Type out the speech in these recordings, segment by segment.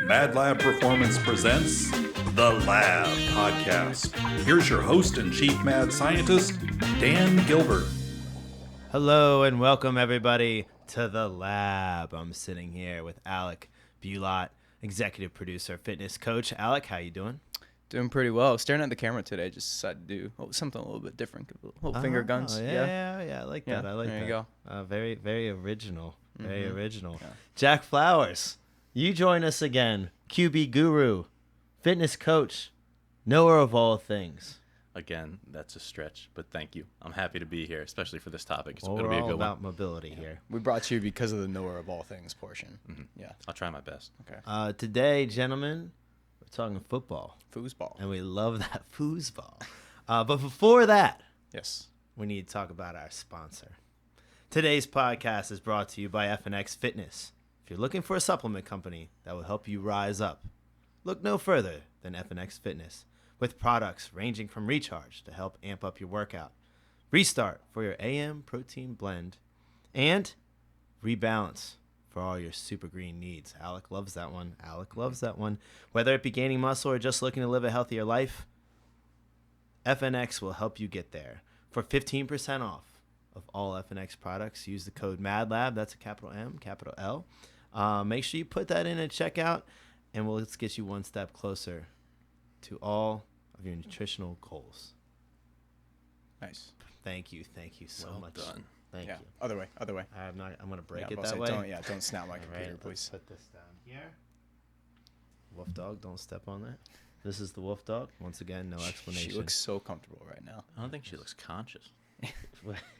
MadLab Performance presents The Lab Podcast. Here's your host and chief mad scientist, Dan Gilbert. Hello and welcome everybody to The Lab. I'm sitting here with Alec, Bulat, executive producer, fitness coach. Alec, how you doing? Doing pretty well. Staring at the camera today, just decided to do something a little bit different. Little finger guns. Yeah, I like that. I like that. There you go. Very, very original. Very original. Yeah. Jack Flowers, you join us again. QB guru, fitness coach, knower of all things. Again, that's a stretch, but thank you. I'm happy to be here, especially for this topic. Well, It'll we're be a all good about one. mobility here. We brought you because of the knower of all things portion. Mm-hmm. Yeah. I'll try my best. Okay. Today, gentlemen, we're talking football. Foosball. And we love that foosball. But before that, Yes. we need to talk about our sponsor. Today's podcast is brought to you by FNX Fitness. If you're looking for a supplement company that will help you rise up, look no further than FNX Fitness, with products ranging from Recharge to help amp up your workout, Restart for your AM protein blend, and Rebalance for all your super green needs. Alec loves that one. Whether it be gaining muscle or just looking to live a healthier life, FNX will help you get there. For 15% off of all FNX products, use the code MadLab. That's a capital M, capital L. Make sure you put that in at checkout, and let's get you one step closer to all of your nutritional goals. Nice. Thank you so Well much. done. Thank you. Other way. I'm gonna break Yeah, it I'll that say, way. Don't snap my All computer, right, please. let's put this down here. Wolf dog, don't step on that. This is the wolf dog. Once again, no explanation. She looks so comfortable right now. I don't think she looks conscious.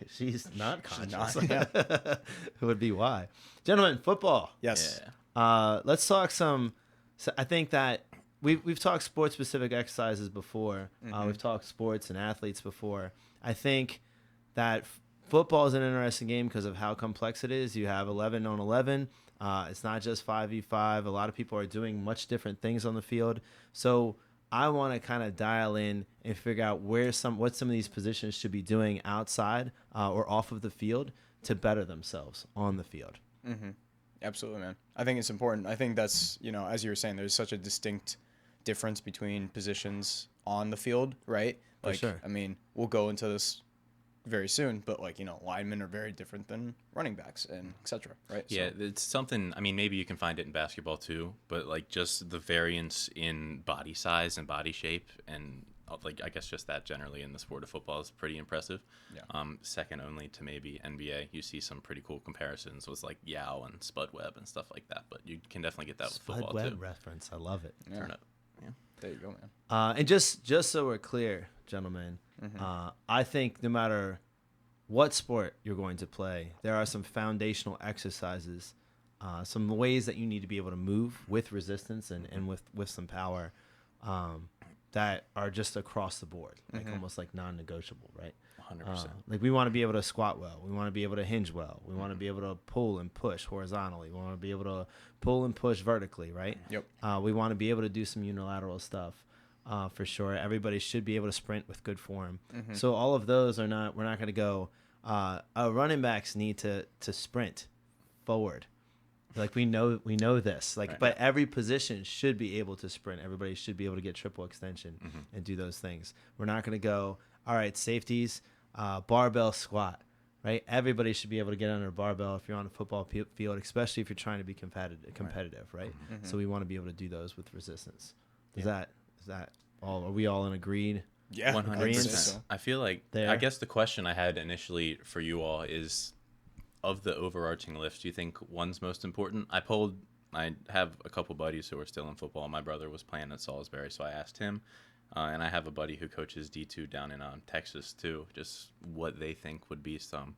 She's not conscious. She's not, It would be why. Gentlemen, football. Yes. Yeah. Let's talk some. So I think that we've talked sports specific exercises before. We've talked sports and athletes before. I think that football is an interesting game because of how complex it is. You have 11 on 11. It's not just 5v5. A lot of people are doing much different things on the field. So I want to kind of dial in and figure out what some of these positions should be doing outside or off of the field to better themselves on the field. Mm-hmm. Absolutely, man. I think it's important. I think that's, as you were saying, there's such a distinct difference between positions on the field, right? For sure. I mean, we'll go into this very soon, but linemen are very different than running backs and et cetera, right? Yeah, it's something, I mean, maybe you can find it in basketball too, but just the variance in body size and body shape and I guess just that generally in the sport of football is pretty impressive. Yeah. Second only to maybe NBA. You see some pretty cool comparisons with Yao and Spud Webb and stuff like that, but you can definitely get that with Spud football Webb too. reference. I love it. Yeah. Turn up. Yeah. There you go, man. And just so we're clear, gentlemen, I think no matter what sport you're going to play, there are some foundational exercises, some ways that you need to be able to move with resistance and with some power that are just across the board, almost non-negotiable, right? 100%. We want to be able to squat well. We want to be able to hinge well. We want to be able to pull and push horizontally. We want to be able to pull and push vertically, right? Yep. We want to be able to do some unilateral stuff. For sure. Everybody should be able to sprint with good form. So all of those we're not going to go, running backs need to sprint forward. We know this, Right. But every position should be able to sprint. Everybody should be able to get triple extension and do those things. We're not going to go, all right, safeties, barbell squat, right? Everybody should be able to get under a barbell if you're on a football field, especially if you're trying to be competitive, right? So we want to be able to do those with resistance. Is that all? Are we all in agreed? Yeah. 100%. I feel like, There. I guess the question I had initially for you all is, of the overarching lifts, do you think one's most important? I have a couple buddies who are still in football. My brother was playing at Salisbury, so I asked him. And I have a buddy who coaches D2 down in Texas too, just what they think would be some,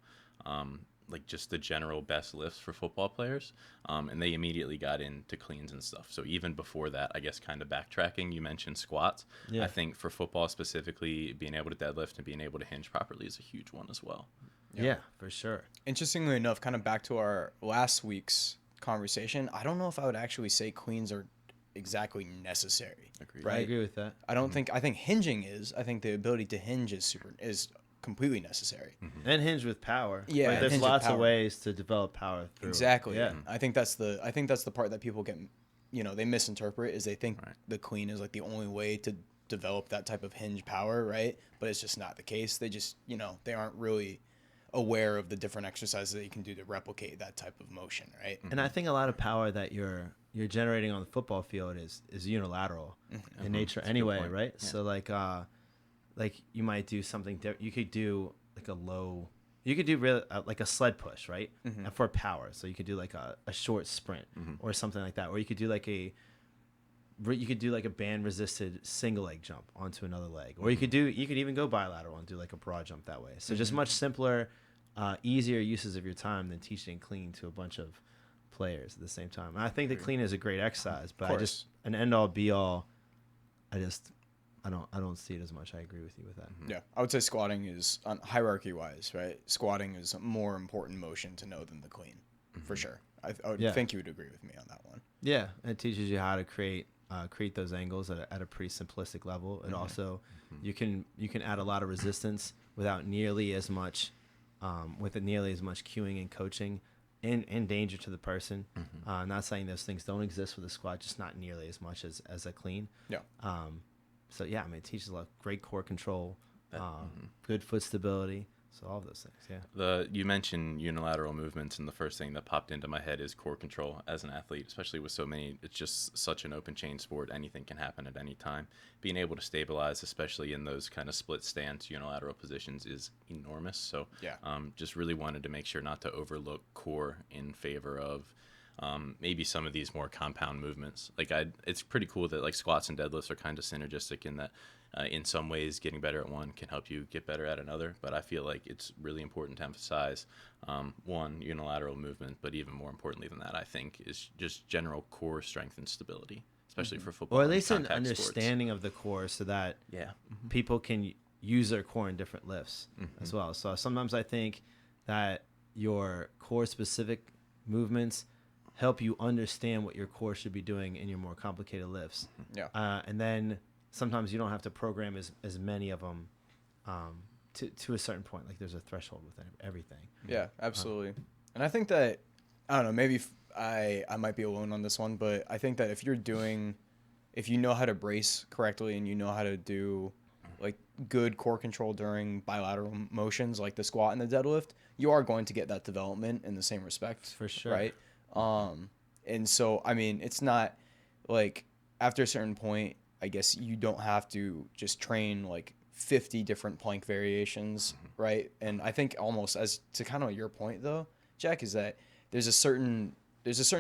just the general best lifts for football players. And they immediately got into cleans and stuff. So even before that, I guess kind of backtracking, you mentioned squats. Yeah. I think for football specifically, being able to deadlift and being able to hinge properly is a huge one as well. Yeah, for sure. Interestingly enough, kind of back to our last week's conversation, I don't know if I would actually say cleans are exactly necessary. Agreed. Right? I agree with that. I think hinging is. I think the ability to hinge is completely necessary. And hinge with power. Yeah, Like, there's hinge with lots of power. ways to develop power through it. Exactly. Yeah. I think that's the part that people get they misinterpret is they think Right. the clean is like the only way to develop that type of hinge power, right? But it's just not the case. They just, they aren't really aware of the different exercises that you can do to replicate that type of motion, right? And I think a lot of power that you're generating on the football field is unilateral in nature anyway, point. right? Yeah. So like you might do something you could do like you could do really like a sled push, right? For power. So you could do like a short sprint or something like that, or you could do like a band resisted single leg jump onto another leg, or you could even go bilateral and do like a broad jump that way. So just much simpler, easier uses of your time than teaching clean to a bunch of players at the same time. And I think the clean is a great exercise, but I just an end all be all. I don't see it as much. I agree with you with that. Yeah, I would say squatting is hierarchy wise, right? Squatting is a more important motion to know than the clean, for sure. I would think you would agree with me on that one. Yeah, it teaches you how to create those angles at a pretty simplistic level. And also, you can add a lot of resistance without nearly as much, cueing and coaching, and danger to the person. Not saying those things don't exist with a squat, just not nearly as much as a clean. Yeah. So yeah, I mean, it teaches a lot of great core control, good foot stability. So all of those things, yeah. You mentioned unilateral movements, and the first thing that popped into my head is core control. As an athlete, especially with so many, it's just such an open chain sport. Anything can happen at any time. Being able to stabilize, especially in those kind of split stance unilateral positions, is enormous. So just really wanted to make sure not to overlook core in favor of maybe some of these more compound movements. It's pretty cool that like squats and deadlifts are kind of synergistic in that in some ways getting better at one can help you get better at another. But I feel like it's really important to emphasize one, unilateral movement, but even more importantly than that, I think, is just general core strength and stability, especially for football. Or at least an contact understanding of the core so that sports. people can use their core in different lifts as well. So sometimes I think that your core specific movements help you understand what your core should be doing in your more complicated lifts. Yeah. And then sometimes you don't have to program as many of them to a certain point. Like there's a threshold with everything. Yeah, absolutely. And I think that, I don't know, maybe I might be alone on this one, but I think that if you know how to brace correctly and you know how to do like good core control during bilateral motions like the squat and the deadlift, you are going to get that development in the same respect. For sure. Right? And so, I mean, it's not like after a certain point, I guess you don't have to just train like 50 different plank variations, right? And I think almost as to kind of your point though, Jack, is that there's a certain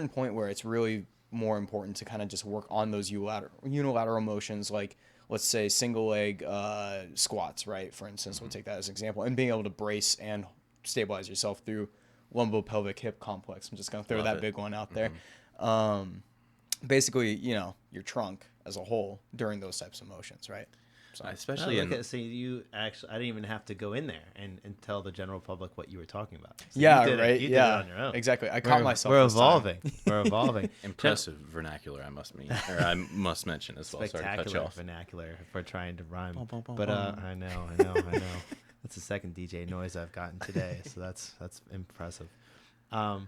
point where it's really more important to kind of just work on those unilateral motions, like let's say single leg squats, right? For instance, we'll take that as an example, and being able to brace and stabilize yourself through lumbopelvic hip complex. I'm just going to throw that big one out there. Basically, your trunk as a whole during those types of motions, right? So, Especially I didn't even have to go in there and tell the general public what you were talking about. So yeah, you did right. It, you did it on your own. Exactly. I caught myself. We're this time. evolving. We're evolving. Impressive vernacular, I must mention as well. Sorry to cut you Spectacular off. vernacular if we're trying to rhyme. Bum, bum, bum, But bum. I know. That's the second DJ noise I've gotten today, so that's impressive. How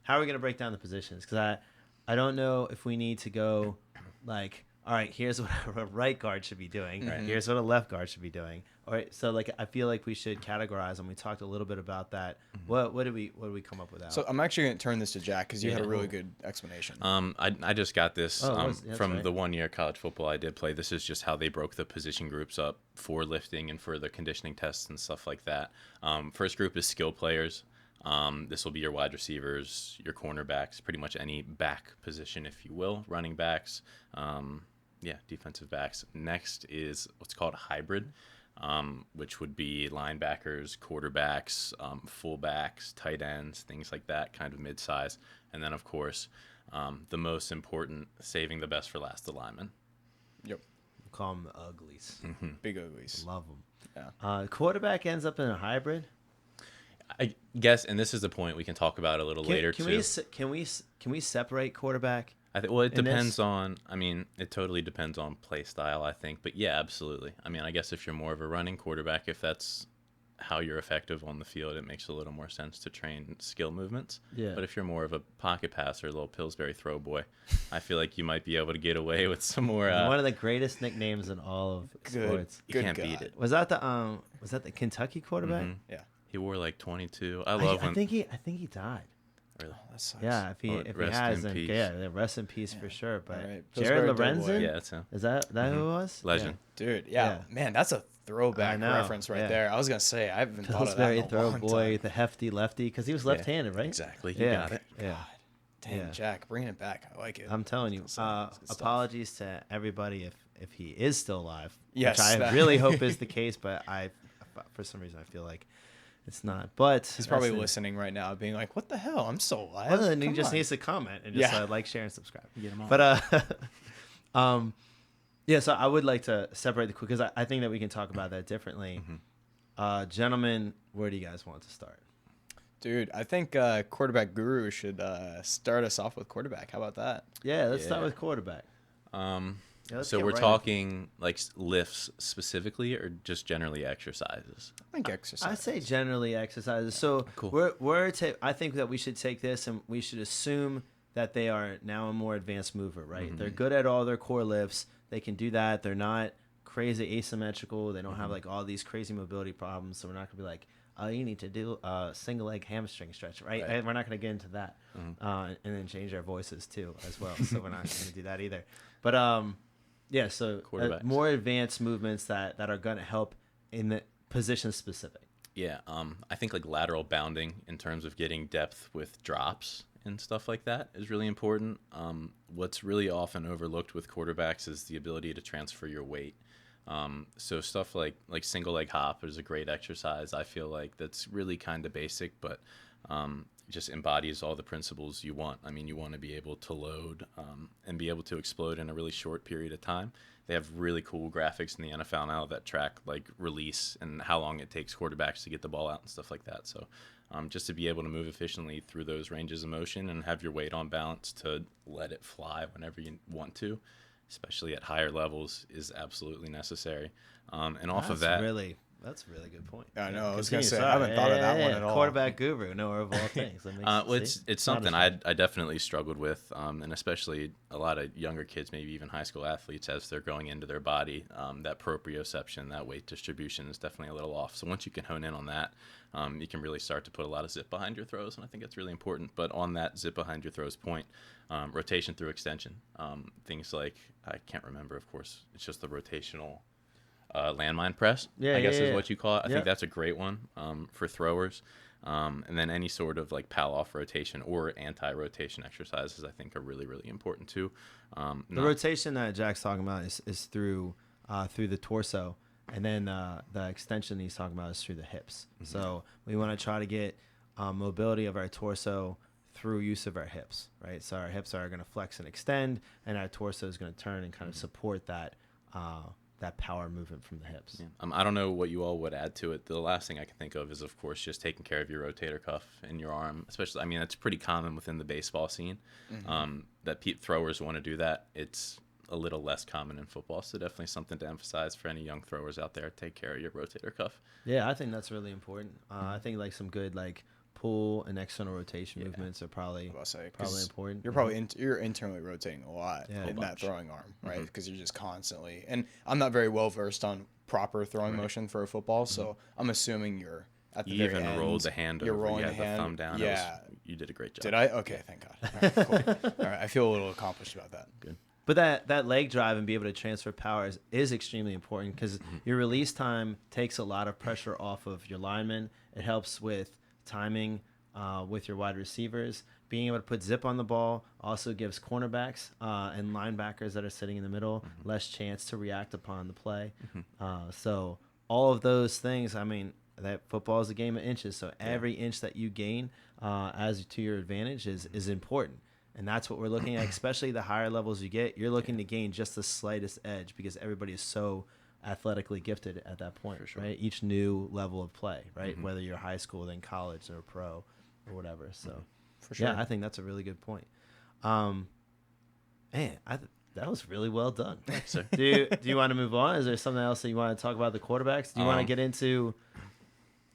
are we gonna break down the positions? Because I don't know if we need to go like, all right, here's what a right guard should be doing. Right. Here's what a left guard should be doing. All right, so like I feel like we should categorize, and we talked a little bit about that. What did we come up with? That? So I'm actually going to turn this to Jack because you had a really good explanation. I just got this that's from right. the 1 year college football I did play. This is just how they broke the position groups up for lifting and for the conditioning tests and stuff like that. First group is skill players. This will be your wide receivers, your cornerbacks, pretty much any back position, if you will, running backs, defensive backs. Next is what's called hybrid, which would be linebackers, quarterbacks, fullbacks, tight ends, things like that, kind of mid-size. And then, of course, the most important, saving the best for last, the linemen. Yep. We'll call them the uglies. Big uglies. Love them. Yeah. Quarterback ends up in a hybrid. I guess, and this is the point we can talk about a little later too. Can we separate quarterback? I think. Well, it in depends this? on. I mean, it totally depends on play style. I think, but yeah, absolutely. I mean, I guess if you're more of a running quarterback, if that's how you're effective on the field, it makes a little more sense to train skill movements. Yeah. But if you're more of a pocket passer, a little Pillsbury throw boy, I feel like you might be able to get away with some more. One of the greatest nicknames in all of sports. You can't beat it. Was that the Kentucky quarterback? Mhm. Yeah. He wore like 22. I think he died. Really? Oh, that sucks. Yeah, if he Rest has, in then peace. yeah, rest in peace for sure. But All right. Jared Pillsbury Lorenzen, Doughboy. Yeah, that's him. is that who it was? Legend. Dude, yeah. Man, that's a throwback I know, reference right yeah. there. I was going to say, I haven't thought of that Pillsbury in a throw long boy, time. the hefty lefty, because he was left-handed, right? Exactly. You Yeah, got it. yeah. Dang, Yeah. Jack, bringing it back. I like it. I'm telling you. It's good stuff. Apologies to everybody if he is still alive. Yes, which I that- really hope is the case, but for some reason I feel like it's not. But He's probably that's it. listening right now, being like, "What the hell? I'm still alive." Well, then he Come just on." needs to comment and just Yeah. like, share, and subscribe. Get him on. But yeah. So I would like to separate the because I think that we can talk about that differently. Gentlemen, where do you guys want to start? Dude, I think quarterback guru should start us off with quarterback. How about that? Yeah, let's start Yeah. with quarterback. Yeah, let's So get we're right talking like lifts specifically, or just generally exercises? I think exercise. I say generally exercises. So Cool. I think that we should take this and we should assume that they are now a more advanced mover, right? They're good at all their core lifts. They can do that. They're not crazy asymmetrical. They don't have like all these crazy mobility problems. So we're not gonna be like, oh, you need to do a single leg hamstring stretch, right? Right. And we're not gonna get into that, and then change our voices too as well. So we're not gonna do that either. But yeah. So Quarterbacks. more advanced movements that are gonna help in the position specific. Yeah, I think like lateral bounding in terms of getting depth with drops and stuff like that is really important. What's really often overlooked with quarterbacks is the ability to transfer your weight. So stuff like single leg hop is a great exercise. I feel like that's really kind of basic, but just embodies all the principles you want. I mean, you want to be able to load and be able to explode in a really short period of time. They have really cool graphics in the NFL now that track like release and how long it takes quarterbacks to get the ball out and stuff like that. So just to be able to move efficiently through those ranges of motion and have your weight on balance to let it fly whenever you want to, especially at higher levels, is absolutely necessary. And off of that, That's a really good point. I know. I was Continue. gonna say, I Sorry. haven't thought of that one at all. Quarterback guru, knower of all things. That makes, well, see? it's Not something as I definitely struggled with, and especially a lot of younger kids, maybe even high school athletes, as they're going into their body, that proprioception, that weight distribution is definitely a little off. So once you can hone in on that, you can really start to put a lot of zip behind your throws, and I think that's really important. But on that zip behind your throws point, rotation through extension, things like, I can't remember, of course, it's just the rotational landmine press, I guess is what you call it. I think that's a great one for throwers. And then any sort of like pal off rotation or anti-rotation exercises, I think, are really, really important too. The rotation that Jack's talking about is through the torso, and then the extension he's talking about is through the hips. So we want to try to get mobility of our torso through use of our hips, right? So our hips are going to flex and extend, and our torso is going to turn and kind of support that power movement from the hips. Yeah. I don't know what you all would add to it. The last thing I can think of is, of course, just taking care of your rotator cuff in your arm, especially, I mean, that's pretty common within the baseball scene, that throwers want to do that. It's a little less common in football, so definitely something to emphasize for any young throwers out there. Take care of your rotator cuff. Yeah, I think that's really important. I think like some good like pull and external rotation movements are probably important. You're probably you're internally rotating a lot in that throwing arm, right? Because you're just constantly. And I'm not very well versed on proper throwing motion for a football, so I'm assuming you're at the You very even end, rolled the hand you're over. rolling You had the hand. the thumb down. Yeah. You did a great job. Did I? Okay, thank God. All right, cool. All right, I feel a little accomplished about that. Good. But that leg drive and be able to transfer power is extremely important because your release time takes a lot of pressure off of your linemen. It helps with timing with your wide receivers. Being able to put zip on the ball also gives cornerbacks and linebackers that are sitting in the middle less chance to react upon the play. So all of those things, I mean, that football is a game of inches. So every inch that you gain as to your advantage is important. And that's what we're looking at, especially the higher levels you get. You're looking to gain just the slightest edge because everybody is so athletically gifted at that point, right? Each new level of play, right? Whether you're high school, then college, or pro, or whatever. So, For sure. yeah, I think that's a really good point. Man, that was really well done. Sir. Do you want to move on? Is there something else that you want to talk about the quarterbacks? Do you want to get into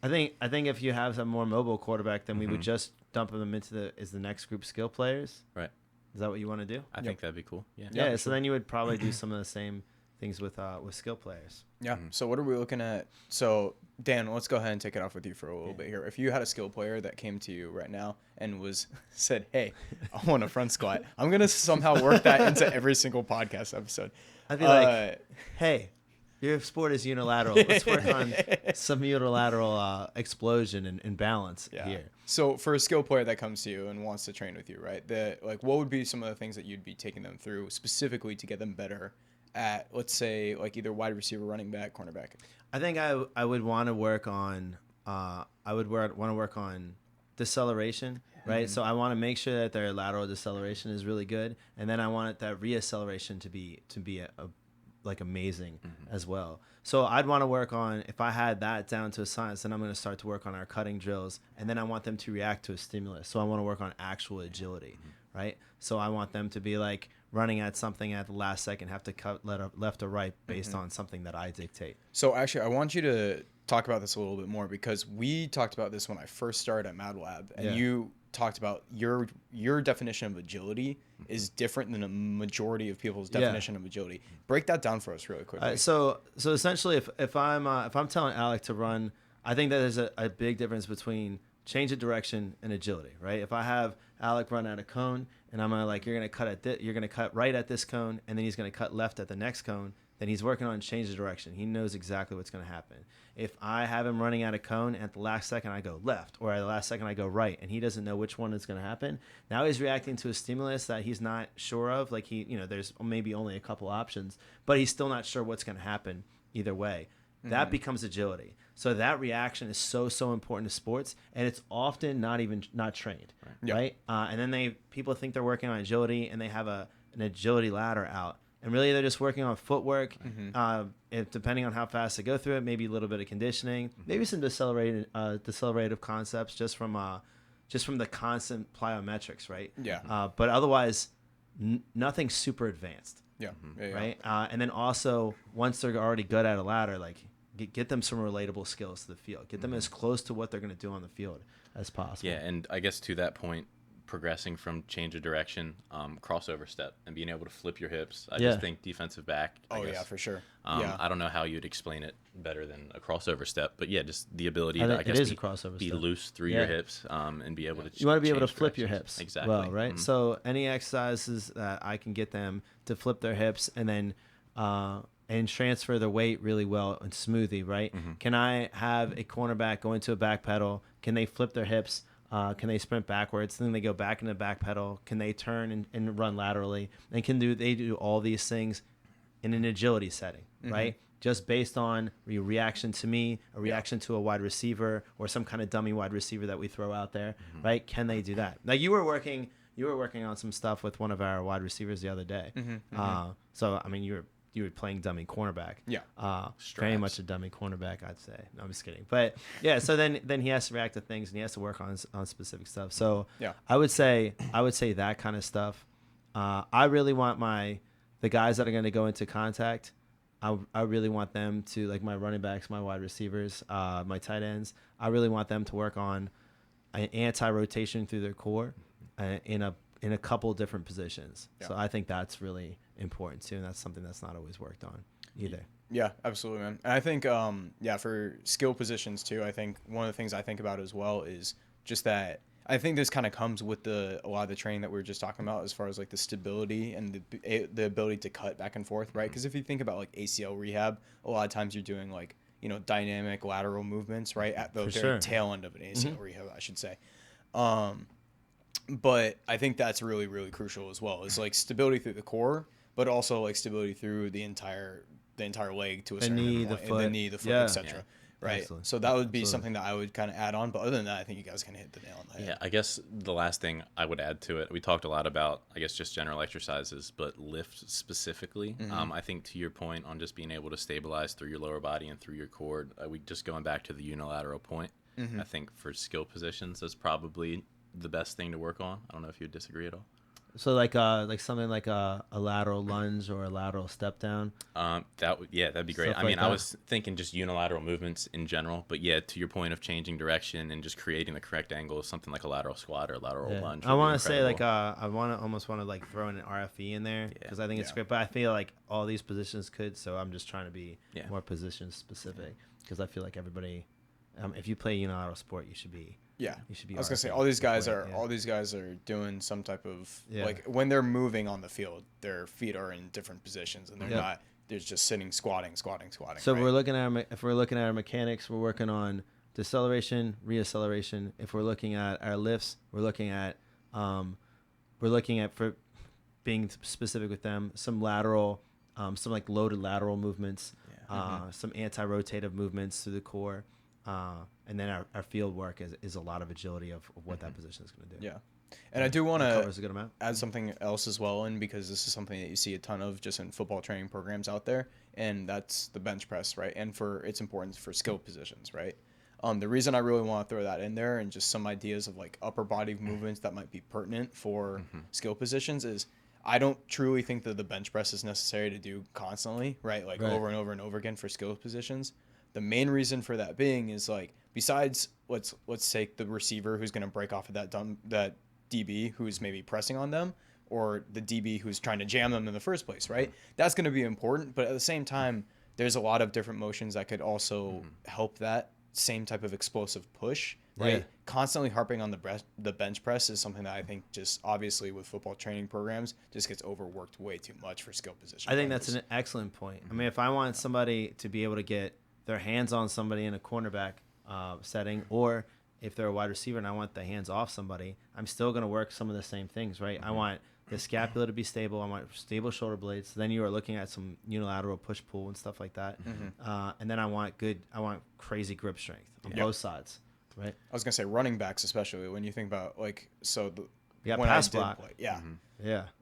I think if you have a more mobile quarterback, then we would just dump them into the next group skill players. Right. Is that what you want to do? I think that'd be cool. Yeah. Yeah. So then you would probably do some of the same things with skill players. Yeah. So what are we looking at? So Dan, let's go ahead and take it off with you for a little bit here. If you had a skill player that came to you right now and said, "Hey, I want a front squat," I'm gonna somehow work that into every single podcast episode. I'd be like, "Hey, your sport is unilateral. Let's work on some unilateral explosion and balance here." So for a skill player that comes to you and wants to train with you, right? What would be some of the things that you'd be taking them through specifically to get them better at, let's say, like either wide receiver, running back, cornerback? I think I would want to work on deceleration, right? So I want to make sure that their lateral deceleration is really good, and then I want that reacceleration to be like amazing as well. So I'd want to work on, if I had that down to a science, then I'm going to start to work on our cutting drills, and then I want them to react to a stimulus. So I want to work on actual agility, right? So I want them to be like running at something at the last second, have to cut left or right based on something that I dictate. So actually, I want you to talk about this a little bit more, because we talked about this when I first started at MadLab, and you talked about your definition of agility is different than a majority of people's definition of agility. Break that down for us really quickly. So essentially, if I'm telling Alec to run, I think that there's a big difference between change of direction and agility, right? If I have Alec run at a cone and I'm like, you're gonna cut right at this cone, and then he's gonna cut left at the next cone, then he's working on change of direction. He knows exactly what's going to happen. If I have him running at a cone, at the last second I go left, or at the last second I go right, and he doesn't know which one is going to happen, now he's reacting to a stimulus that he's not sure of. Like there's maybe only a couple options, but he's still not sure what's going to happen either way. That becomes agility. So that reaction is so important to sports, and it's often not trained, right? And then people think they're working on agility, and they have an agility ladder out. And really, they're just working on footwork. Depending on how fast they go through it, maybe a little bit of conditioning, maybe some decelerative concepts just from the constant plyometrics, right? Yeah. But otherwise, nothing super advanced. Yeah. Right. And then also, once they're already good at a ladder, like get them some relatable skills to the field. Get them as close to what they're going to do on the field as possible. Yeah, and I guess to that point, progressing from change of direction, crossover step, and being able to flip your hips. I just think defensive back. I guess, for sure. I don't know how you'd explain it better than a crossover step, but yeah, just the ability to be loose through your hips and be able to. You want to be able to flip your hips, exactly. Well, right. So any exercises that I can get them to flip their hips and then and transfer their weight really well and smoothly, right? Can I have a cornerback go into a back pedal? Can they flip their hips? Can they sprint backwards? Then they go back into the back pedal. Can they turn and run laterally? And they do all these things in an agility setting, right? Just based on a reaction to me, a reaction to a wide receiver, or some kind of dummy wide receiver that we throw out there, right? Can they do that? Now you were working on some stuff with one of our wide receivers the other day. So I mean, you were playing dummy cornerback. Very much a dummy cornerback, I'd say. No, I'm just kidding. But yeah, so then he has to react to things and he has to work on specific stuff. So I would say that kind of stuff. I really want the guys that are going to go into contact. I really want them to, like my running backs, my wide receivers, my tight ends. I really want them to work on an anti-rotation through their core in a couple different positions. So I think that's really important too, and that's something that's not always worked on either. Yeah, absolutely, man. And I think for skill positions too, I think one of the things I think about as well is just that I think this kind of comes with a lot of the training that we were just talking about, as far as like the stability and the ability to cut back and forth, right? Because if you think about like ACL rehab, a lot of times you're doing like dynamic lateral movements, right, at the very tail end of an ACL rehab, I should say. But I think that's really, really crucial as well. Is like stability through the core, but also like stability through the entire leg to a certain knee, point, the knee, the foot, yeah. etc. Right. Absolutely. So that would be something that I would kind of add on. But other than that, I think you guys kind of hit the nail on the head. Yeah, I guess the last thing I would add to it, we talked a lot about, I guess, just general exercises, but lift specifically. I think to your point on just being able to stabilize through your lower body and through your core, we just going back to the unilateral point. I think for skill positions, that's probably the best thing to work on. I don't know if you would disagree at all. So like something like a lateral lunge or a lateral step down. That'd be great. Stuff I mean, like I that. was thinking just unilateral movements in general, but yeah, to your point of changing direction and just creating the correct angle, something like a lateral squat or a lateral lunge. I want to say like incredible. I almost want to like throw in an RFE in there because I think it's Yeah. great. But I feel like all these positions could, so I'm just trying to be Yeah. more position specific because I feel like everybody, if you play unilateral sport, you should be. Yeah, You should be I was gonna say RFE all these guys before, are yeah. all these guys are doing some type of Yeah. like when they're moving on the field, their feet are in different positions and they're Yep. not. They're just sitting, squatting. So right? we're looking at if we're looking at our mechanics, we're working on deceleration, reacceleration. If we're looking at our lifts, we're looking at for being specific with them, some lateral, some like loaded lateral movements, some anti-rotative movements through the core, and then our field work is a lot of agility of what that position is going to do. Yeah, and I do want That to covers a good amount. add something else as well in because this is something that you see a ton of just in football training programs out there, and that's the bench press, right? And for its importance for skill positions, right? The reason I really want to throw that in there and just some ideas of like upper body movements that might be pertinent for skill positions is I don't truly think that the bench press is necessary to do constantly, right? Like Right. over and over and over again for skill positions. The main reason for that being is like besides let's take the receiver who's going to break off of that DB who's maybe pressing on them or the DB who's trying to jam them in the first place, right? That's going to be important, but at the same time, there's a lot of different motions that could also help that same type of explosive push, right? Yeah. Constantly harping on the bench press is something that I think just obviously with football training programs just gets overworked way too much for skill position. I think that's players. an excellent point. I mean, if I want somebody to be able to get their hands on somebody in a cornerback setting, or if they're a wide receiver and I want the hands off somebody, I'm still going to work some of the same things, right? I want the scapula to be stable. I want stable shoulder blades. Then you are looking at some unilateral push pull and stuff like that. And then I want crazy grip strength on both sides, right? I was gonna say running backs, especially when you think about like Yeah, when pass I did block. play, Yeah.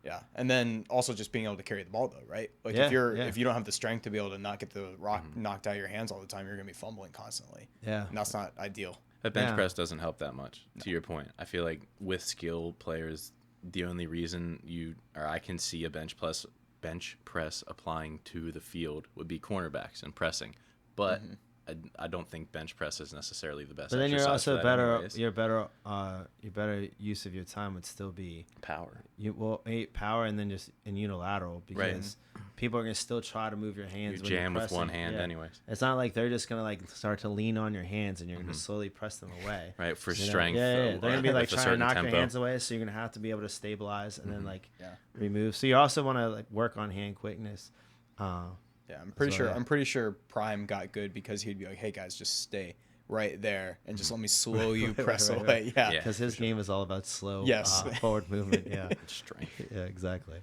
yeah, and then also just being able to carry the ball though, right? Like Yeah, if you don't have the strength to be able to not get the rock knocked out of your hands all the time, you're gonna be fumbling constantly. Yeah. And that's not ideal. That bench Yeah. press doesn't help that much. To your point, I feel like with skill players, the only reason I can see a bench press applying to the field would be cornerbacks and pressing, but I don't think bench press is necessarily the best. But then you're exercise for also that better. anyways. Your better use of your time would still be Power. power and then just in unilateral because people are gonna still try to move your hands. You when you're jam with one pressing. hand Yeah. anyways. It's not like they're just gonna like start to lean on your hands and you're gonna slowly press them away. Right, for You know? strength. Yeah. They're gonna be like with a trying to certain knock tempo. your hands away, so you're gonna have to be able to stabilize and then like Yeah. remove. So you also want to like work on hand quickness. Yeah, I'm pretty well, sure. yeah. I'm pretty sure Prime got good because he'd be like, "Hey guys, just stay right there and just let me slow you press right. away." Yeah. Yeah. Because his game is all about slow Yes. forward movement. Yeah. Strength. Yeah. Exactly.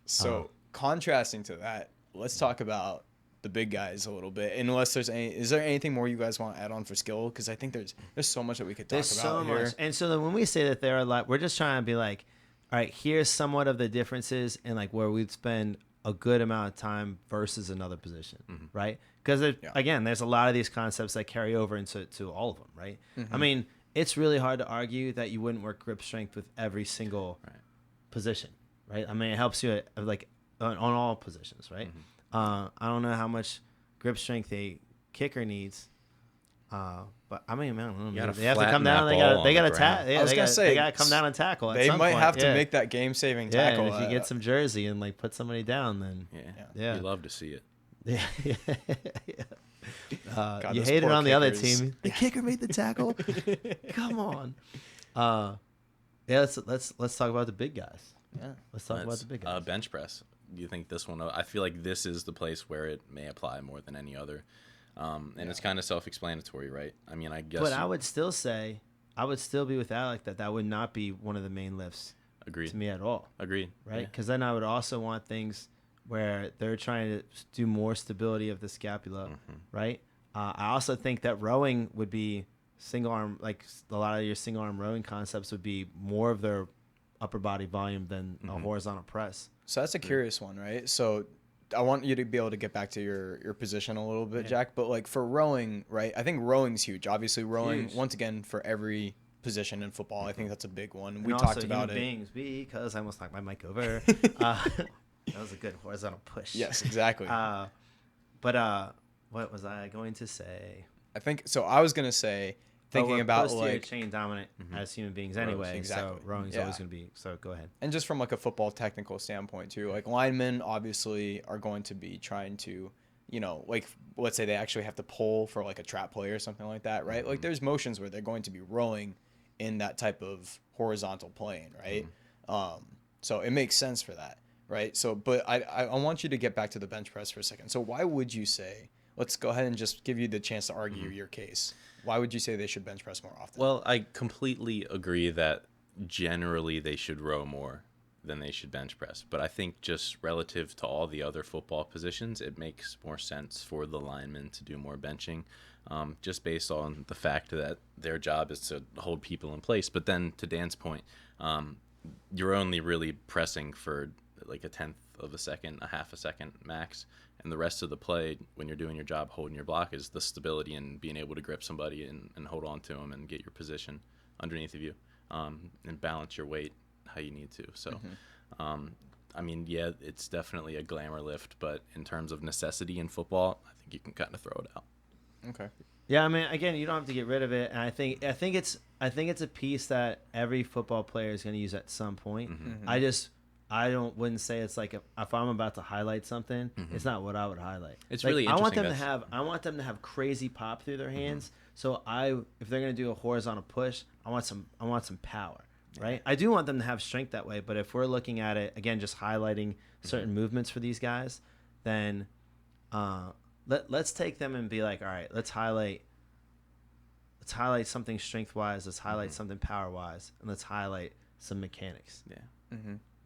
So contrasting to that, let's talk about the big guys a little bit. Unless is there anything more you guys want to add on for skill? Because I think there's so much that we could talk There's about so here. much. And so then when we say that there are like, we're just trying to be like, all right, here's somewhat of the differences and like where we'd spend a good amount of time versus another position, right? Because again, there's a lot of these concepts that carry over into all of them, right? I mean, it's really hard to argue that you wouldn't work grip strength with every single position, right? I mean, it helps you at, like on all positions, right? I don't know how much grip strength a kicker needs. But I mean, I don't know. gotta They have to come flatten down. that They ball got. They on got the to ground. Yeah, I was they gonna got. say, They got to come down and tackle. At They some might point. have to Yeah. make that game-saving Yeah, tackle. and if you get some jersey and like put somebody down, then Yeah. You love to see it. yeah. God, You those hate it poor on the other kickers. team. The kicker made the tackle. Come on. Yeah, let's talk about the big guys. Yeah. Let's talk about the big guys. Bench press. Do you think this one? I feel like this is the place where it may apply more than any other, and it's kind of self-explanatory, right? I mean, I guess. But I would still say, I would still be with Alec that would not be one of the main lifts Agreed. to me at all, Agreed. right? Because then I would also want things where they're trying to do more stability of the scapula, right? I also think that rowing would be single arm, like a lot of your single arm rowing concepts would be more of their upper body volume than a horizontal press. So that's a curious one, right? So I want you to be able to get back to your position a little bit, Jack. But like for rowing, right? I think rowing's huge. Obviously, rowing Huge. once again for every position in football. I think that's a big one. And We also talked about human it. beings, because I almost knocked my mic over. That was a good horizontal push. Yes, exactly. But what was I going to say? I think so. I was gonna say, thinking we're about posterior like, chain dominant as human beings anyway. exactly. So rowing's Yeah. always going to be. So go ahead. and just from like a football technical standpoint too, like linemen obviously are going to be trying to, like let's say they actually have to pull for like a trap play or something like that, right? Like there's motions where they're going to be rowing in that type of horizontal plane, right? So it makes sense for that, right? So, but I want you to get back to the bench press for a second. So why would you say? Let's go ahead and just give you the chance to argue your case. Why would you say they should bench press more often? Well, I completely agree that generally they should row more than they should bench press. But I think just relative to all the other football positions, it makes more sense for the linemen to do more benching, just based on the fact that their job is to hold people in place. But then to Dan's point, you're only really pressing for like a tenth of a second, a half a second max. And the rest of the play, when you're doing your job holding your block, is the stability and being able to grip somebody and hold on to them and get your position underneath of you, and balance your weight how you need to. So, I mean, yeah, it's definitely a glamour lift, but in terms of necessity in football, I think you can kind of throw it out. Okay. Yeah, I mean, again, you don't have to get rid of it, and I think it's a piece that every football player is going to use at some point. Wouldn't say it's like if I'm about to highlight something, it's not what I would highlight. It's like, really I want interesting. I want them to have crazy pop through their hands. So if they're gonna do a horizontal push, I want some power, right? I do want them to have strength that way. But if we're looking at it again, just highlighting certain movements for these guys, then let's take them and be like, all right, let's highlight something strength wise, let's highlight something power wise, and let's highlight some mechanics. Yeah.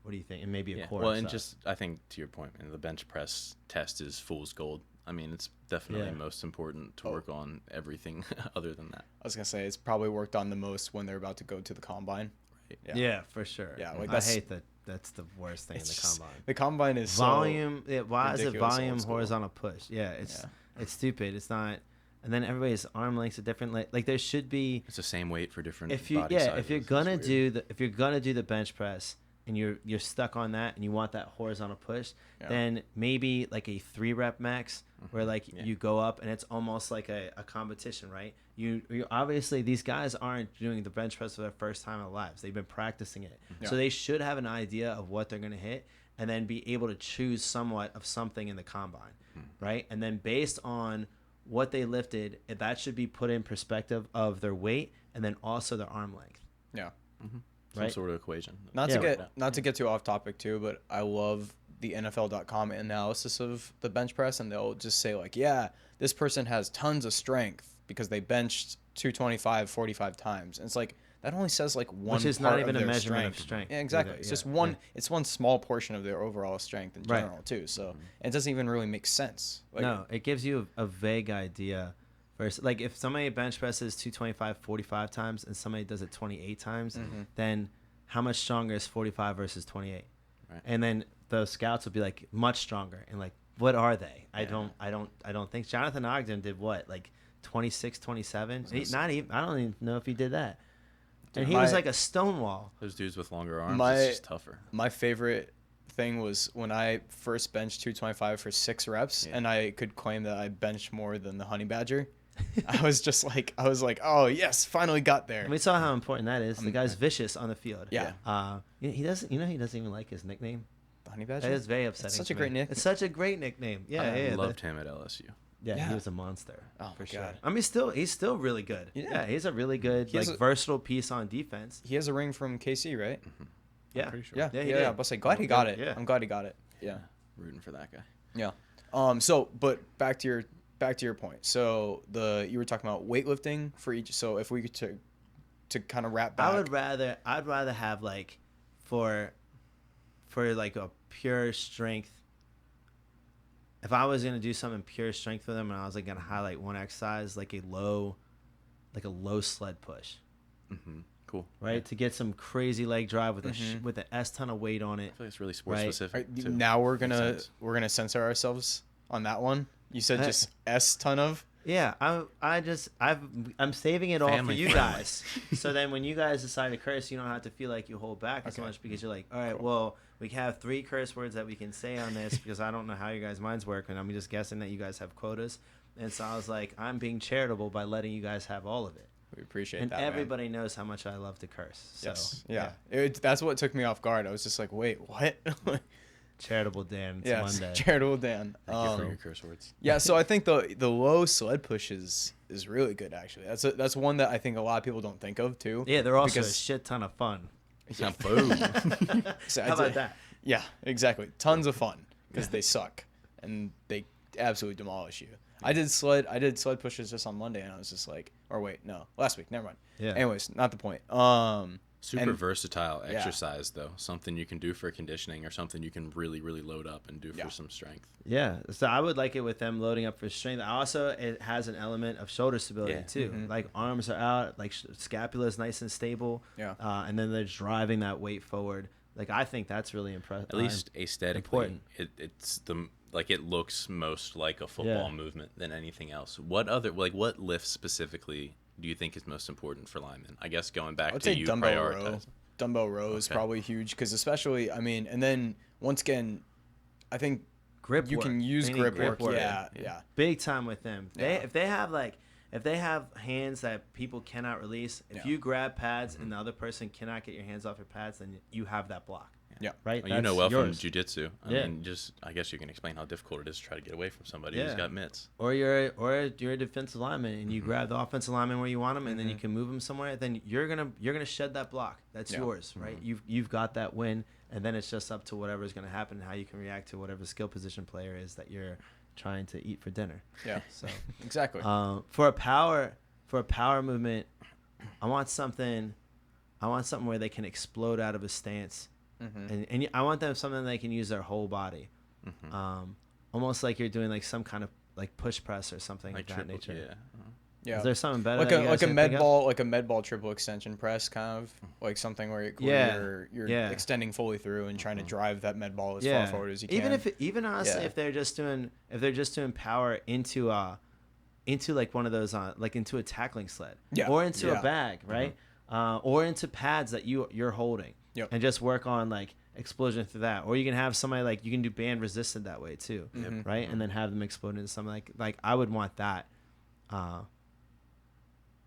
What do you think? And maybe a core. Well, and just I think to your point, the bench press test is fool's gold. I mean, it's definitely most important to work on everything other than that. I was gonna say it's probably worked on the most when they're about to go to the combine. Right. Yeah, for sure. Yeah, like I hate that. That's the worst thing in the combine. The combine is volume. So why is it ridiculous volume old school. horizontal push? Yeah, it's stupid. It's not. And then everybody's arm lengths are different. Like there should be. It's the same weight for different. If body sizes. if you're gonna do the bench press and you're stuck on that and you want that horizontal push, then maybe like a 3-rep max where like you go up and it's almost like a competition, right? You obviously these guys aren't doing the bench press for their first time in their lives. They've been practicing it. So they should have an idea of what they're going to hit and then be able to choose somewhat of something in the combine, right? And then based on what they lifted, that should be put in perspective of their weight and then also their arm length. Yeah. Some right? sort of equation. Not to get too off topic too, but I love the NFL.com analysis of the bench press, and they'll just say like, yeah, this person has tons of strength because they benched 225 45 times. And it's like that only says like one Which is part not even of a their measurement of strength. Yeah, exactly. either. It's just one. It's one small portion of their overall strength in general too. So it doesn't even really make sense. Like, No, it gives you a vague idea. Versus, like if somebody bench presses 225 45 times and somebody does it 28 times, then how much stronger is 45 versus 28? Right. And then the scouts will be like much stronger and like what are they? I don't think Jonathan Ogden did what, like 26 27? Not even, I don't even know if he did that. And he was like a stonewall. Those dudes with longer arms, it's just tougher. My favorite thing was when I first benched 225 for 6 reps, and I could claim that I benched more than the Honey Badger. I was like, oh yes, finally got there. And we saw how important that is. The guy's vicious on the field. Yeah. He doesn't even like his nickname. The Honey Badger. That is very upsetting. It's such to a great me. nickname. It's such a great nickname. Yeah, I loved him at LSU. Yeah, he was a monster. Oh for my sure. God. I mean, he's still really good. Yeah. He's a really good, versatile piece on defense. He has a ring from KC, right? Yeah, pretty sure. Yeah, Yeah, he yeah. did. I was like, glad he got it. Yeah. I'm glad he got it. Yeah, Rooting for that guy. yeah. So, but back to your point. So you were talking about weightlifting for each. So if we could to kind of wrap back, I'd rather have like for like a pure strength. If I was gonna do something pure strength for them, and I was like gonna highlight one exercise, like a low sled push, Cool. right? To get some crazy leg drive with with an S ton of weight on it. I feel like it's really sports Right. specific. Right, too. now we're Makes gonna sense. censor ourselves on that one. You said just S ton of. Yeah, I'm saving it all Family for you friendly. guys. So then when you guys decide to curse, you don't have to feel like you hold back as Okay. much because you're like, all right, well, we can have 3 curse words that we can say on this because I don't know how you guys' minds work, and I'm just guessing that you guys have quotas. And so I was like, I'm being charitable by letting you guys have all of it. We appreciate And that, man. everybody knows how much I love to curse. So, Yes. Yeah. That's what took me off guard. I was just like, wait, what? Charitable Dan. It's Yeah. Monday. Charitable Dan. Thank you for your curse words. Yeah, so I think the low sled push is really good actually. That's one that I think a lot of people don't think of too. Yeah, they're also a because- shit ton of fun. Yeah. Boom. So How about that? Yeah, exactly. Tons of fun because they suck and they absolutely demolish you. I did sled pushes just on Monday and I was just like, or wait, no, last week. Never mind. Yeah. Anyways, not the point. Super And- versatile yeah. exercise though. Something you can do for conditioning or something you can really, really load up and do Yeah. for some strength. Yeah, so I would like it with them loading up for strength. Also, it has an element of shoulder stability Yeah. too. Mhm. Like arms are out, like scapula is nice and stable. Yeah. And then they're driving that weight forward. Like I think that's really impressive. At least aesthetically, important. it's it looks most like a football Yeah. movement than anything else. What lift specifically do you think is most important for linemen? I guess going back I would to say you dumbbell row. prioritize. Dumbbell row is Okay. probably huge because especially, I mean, and then once again, I think grip you work. can use They need grip work. Yeah, yeah. Big time with them. Yeah. If they have hands that people cannot release, if Yeah. you grab pads and the other person cannot get your hands off your pads, then you have that block. Yeah. Right? Well, you know That's well yours. from jujitsu. Yeah. I guess you can explain how difficult it is to try to get away from somebody Yeah. who's got mitts. Or you're a defensive lineman and you grab the offensive lineman where you want them and then you can move them somewhere. Then you're gonna shed that block. That's Yeah. yours, right? You've got that win, and then it's just up to whatever's gonna happen and how you can react to whatever skill position player is that you're trying to eat for dinner. Yeah. So Exactly. for a power movement, I want something where they can explode out of a stance. And I want them something they can use their whole body, almost like you're doing like some kind of like push press or something Like of that triple, nature. yeah. Yeah. Is there something better? like that a you guys can med think of? ball, like a med ball triple extension press, kind of like something where Yeah. you're Yeah. extending fully through and trying to drive that med ball as Yeah. far forward as you can. Even honestly, Yeah. if they're just doing power into like one of those like into a tackling sled, Yeah. or into Yeah. a bag, right? Or into pads that you're holding, Yep. and just work on like explosion through that. Or you can have somebody like you can do band resistant that way too, right? And then have them explode into something like I would want that.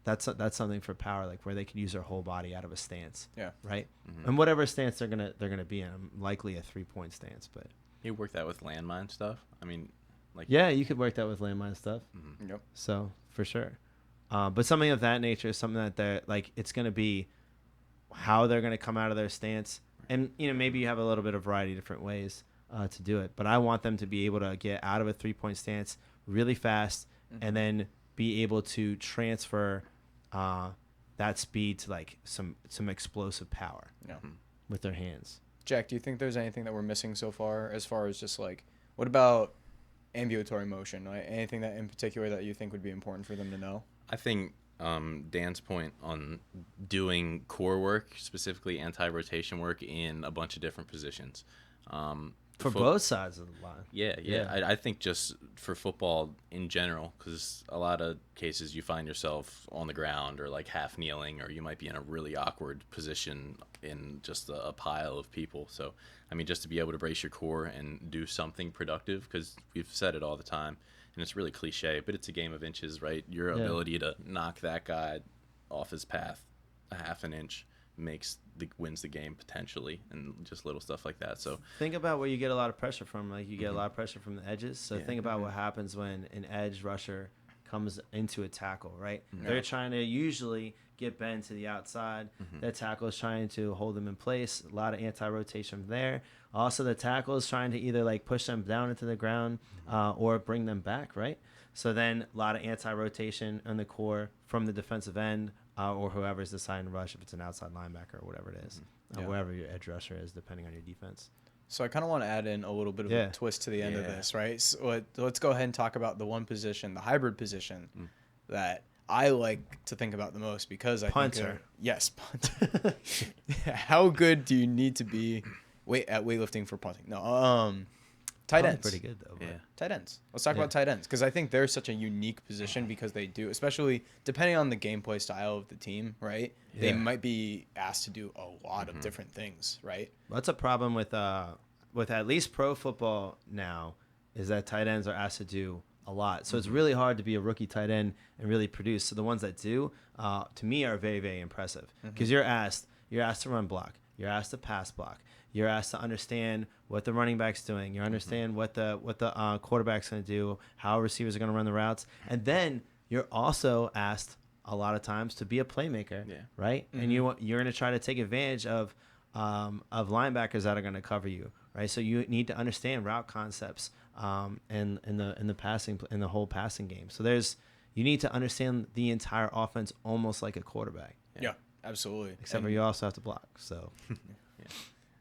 That's something for power, like where they can use their whole body out of a stance. Yeah. Right. And whatever stance they're gonna be in, likely a 3-point stance, but You work that with landmine stuff. I mean, like yeah, you could work that with landmine stuff. Yep. So for sure, but something of that nature is something that they're like it's gonna be how they're gonna come out of their stance, and maybe you have a little bit of variety of different ways to do it. But I want them to be able to get out of a 3-point stance really fast, and then be able to transfer that speed to like some explosive power Yeah. with their hands. Jack, do you think there's anything that we're missing so far as just like what about ambulatory motion? Like anything that in particular that you think would be important for them to know? I think Dan's point on doing core work, specifically anti-rotation work in a bunch of different positions. For both sides of the line. Yeah. I think just for football in general, because a lot of cases you find yourself on the ground or like half kneeling, or you might be in a really awkward position in just a pile of people. So, I mean, just to be able to brace your core and do something productive, because we've said it all the time, and it's really cliche, but it's a game of inches, right? Your ability to knock that guy off his path a half an inch wins the game potentially, and just little stuff like that. So think about where you get a lot of pressure from. Like you get a lot of pressure from the edges. So think about what happens when an edge rusher comes into a tackle, right? They're trying to usually get bend to the outside. That tackle is trying to hold them in place. A lot of anti-rotation there. Also, the tackle is trying to either like push them down into the ground or bring them back, right? So then a lot of anti-rotation on the core from the defensive end or whoever's deciding to rush, if it's an outside linebacker or whatever it is, wherever your edge rusher is, depending on your defense. So I kind of want to add in a little bit of a twist to the end of this, right? So let's go ahead and talk about the one position, the hybrid position, that I like to think about the most because I Punter. think yes, punter. How good do you need to be at weightlifting for punting? No, Tight Probably ends. pretty good though. But. Yeah. Tight ends. Let's talk Yeah. about tight ends because I think they're such a unique position because they do, especially depending on the gameplay style of the team, right? They Yeah. might be asked to do a lot of different things, right? That's a problem with at least pro football now, is that tight ends are asked to do a lot. So it's really hard to be a rookie tight end and really produce. So the ones that do, to me, are very, very impressive because you're asked to run block, you're asked to pass block, you're asked to understand what the running back's doing, you understand what the quarterback's going to do, how receivers are going to run the routes, and then you're also asked a lot of times to be a playmaker, right? And you're going to try to take advantage of linebackers that are going to cover you, right? So you need to understand route concepts in the whole passing game. So you need to understand the entire offense almost like a quarterback. Yeah, absolutely. Except for you also have to block. So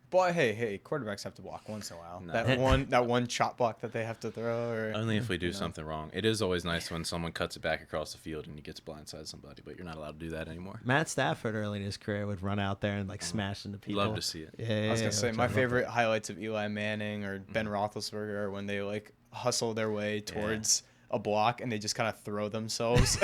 But hey, quarterbacks have to block once in a while. No. That one chop block that they have to throw. Or Only if we do something wrong. It is always nice when someone cuts it back across the field and he gets blindside somebody, but you're not allowed to do that anymore. Matt Stafford early in his career would run out there and like smash into people. Love to see it. Yeah, I was gonna say which my I love favorite highlights of Eli Manning or Ben Roethlisberger are when they like hustle their way towards a block and they just kind of throw themselves.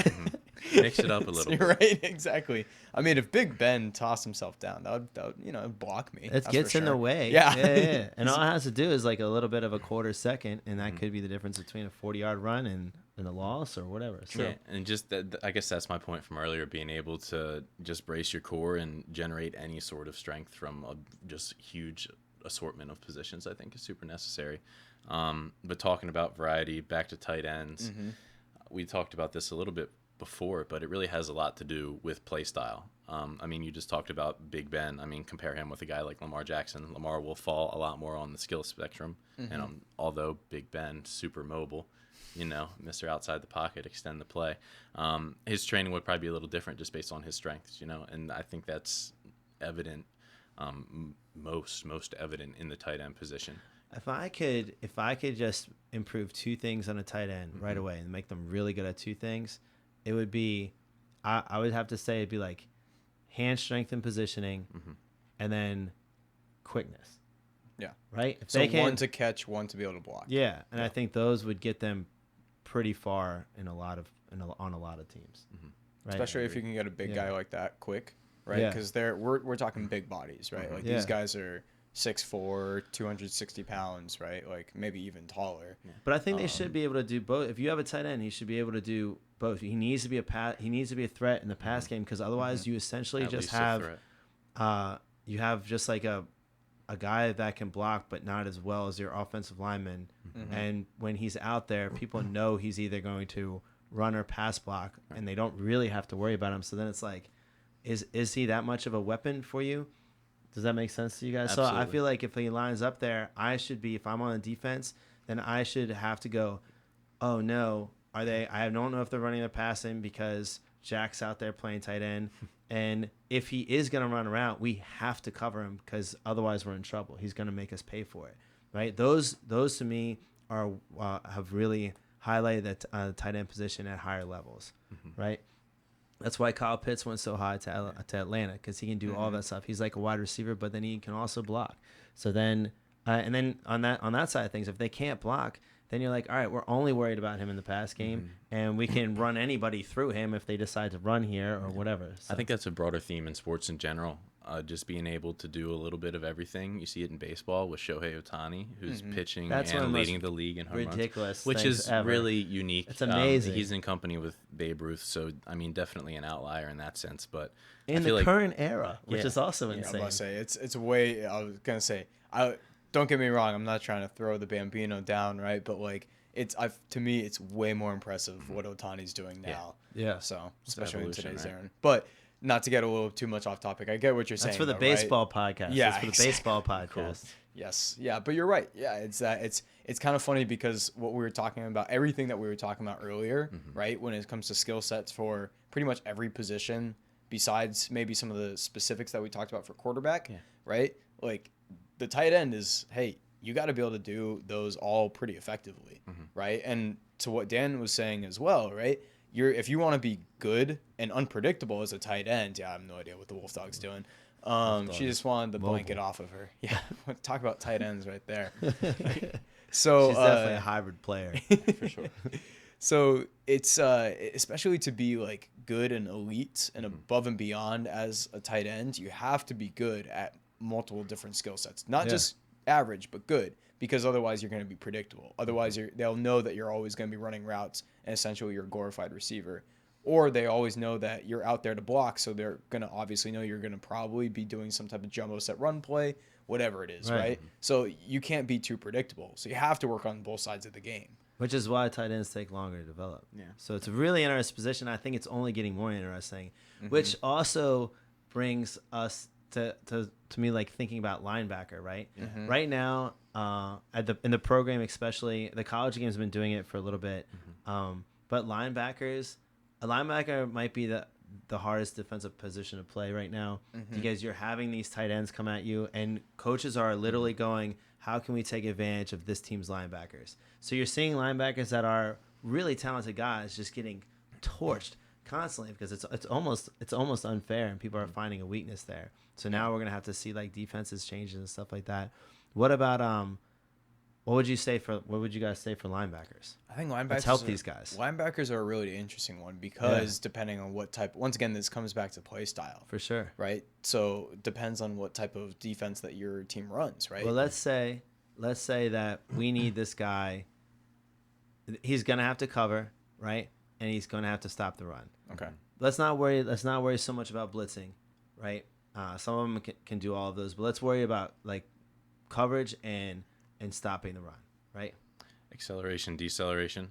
Mix it up a little You're bit. right, exactly. I mean, if Big Ben tossed himself down, that would block me. It that's gets for in the sure. way. Yeah. And all it has to do is like a little bit of a quarter second, and that could be the difference between a 40-yard run and a loss or whatever. So Yeah, and just I guess that's my point from earlier, being able to just brace your core and generate any sort of strength from a just huge assortment of positions, I think is super necessary. But talking about variety, back to tight ends, we talked about this a little bit before, but it really has a lot to do with play style. I mean, you just talked about Big Ben. I mean, compare him with a guy like Lamar Jackson. Lamar will fall a lot more on the skill spectrum, and although Big Ben, super mobile, Mr. Outside the pocket, extend the play. His training would probably be a little different just based on his strengths, and I think that's evident, most evident in the tight end position. If I could just improve two things on a tight end right away and make them really good at two things, it would be, I would have to say it'd be like hand strength and positioning, and then quickness. Yeah. Right. If So they can, one to catch, one to be able to block. yeah, and I think those would get them pretty far on a lot of teams. Right? Especially if you can get a big guy like that quick, right? Yeah. Because we're talking big bodies, right? Like these guys are 6'4", 260 pounds, right? Like maybe even taller. But I think they should be able to do both. If you have a tight end, he should be able to do both. He needs to be a threat in the pass game, because otherwise you essentially At just least a have threat. you have just like a guy that can block but not as well as your offensive lineman. And when he's out there, people know he's either going to run or pass block, and they don't really have to worry about him. So then it's like, is he that much of a weapon for you? Does that make sense to you guys? Absolutely. So I feel like if he lines up there, I should be, if I'm on a defense, then I should have to go, oh no, I don't know if they're running or passing because Jack's out there playing tight end. And if he is going to run around, we have to cover him, because otherwise we're in trouble. He's going to make us pay for it, right? Those to me are have really highlighted the tight end position at higher levels, right? That's why Kyle Pitts went so high to Atlanta, because he can do all that stuff. He's like a wide receiver, but then he can also block. So then, and then on that side of things, if they can't block, then you're like, all right, we're only worried about him in the pass game, and we can run anybody through him if they decide to run here or whatever. So, I think that's a broader theme in sports in general. Just being able to do a little bit of everything. You see it in baseball with Shohei Ohtani, who's pitching That's one of and the leading most the league in home ridiculous runs, which things is ever. really unique. It's amazing. He's in company with Babe Ruth, so I mean, definitely an outlier in that sense. But in I feel the like current era, which Yeah. is also I was insane. about to say it's way. I was gonna say, don't get me wrong. I'm not trying to throw the Bambino down, right? But like to me, it's way more impressive what Otani's doing now. Yeah. So especially in evolution, today's right? era. But not to get a little too much off topic. I get what you're saying. That's for the though, baseball podcast. Yeah, That's for the exactly. baseball podcast. Yes. Yeah, but you're right. Yeah, it's kind of funny because what we were talking about, everything that we were talking about earlier, right? When it comes to skill sets for pretty much every position, besides maybe some of the specifics that we talked about for quarterback, right? Like the tight end is, hey, you got to be able to do those all pretty effectively, right? And to what Dan was saying as well, right? If you want to be good and unpredictable as a tight end, I have no idea what the Wolf Dog's doing. She just wanted the blanket off of her. Yeah, talk about tight ends right there. So She's definitely a hybrid player. For sure. So it's especially to be like good and elite and above and beyond as a tight end, you have to be good at multiple different skill sets, not just average, but good, because otherwise you're going to be predictable. Otherwise they'll know that you're always going to be running routes and essentially you're a glorified receiver. Or they always know that you're out there to block, so they're going to obviously know you're going to probably be doing some type of jumbo set run play, whatever it is, right? So you can't be too predictable. So you have to work on both sides of the game. Which is why tight ends take longer to develop. Yeah. So it's a really interesting position. I think it's only getting more interesting, which also brings us to me like thinking about linebacker, right? Right now, in the program especially, the college game's been doing it for a little bit, but a linebacker might be the hardest defensive position to play right now because you're having these tight ends come at you, and coaches are literally going, how can we take advantage of this team's linebackers? So you're seeing linebackers that are really talented guys just getting torched constantly because it's almost unfair, and people are finding a weakness there. So now we're gonna have to see like defenses changes and stuff like that. What about what would you guys say for linebackers? I think linebackers Let's help these guys. Linebackers are a really interesting one because depending on what type, once again, this comes back to play style. For sure. Right? So it depends on what type of defense that your team runs, right? Well, let's say that we need this guy. He's going to have to cover, right? And he's going to have to stop the run. Okay. Let's not worry so much about blitzing, right? Some of them can do all of those, but let's worry about like coverage and stopping the run, right? Acceleration, deceleration.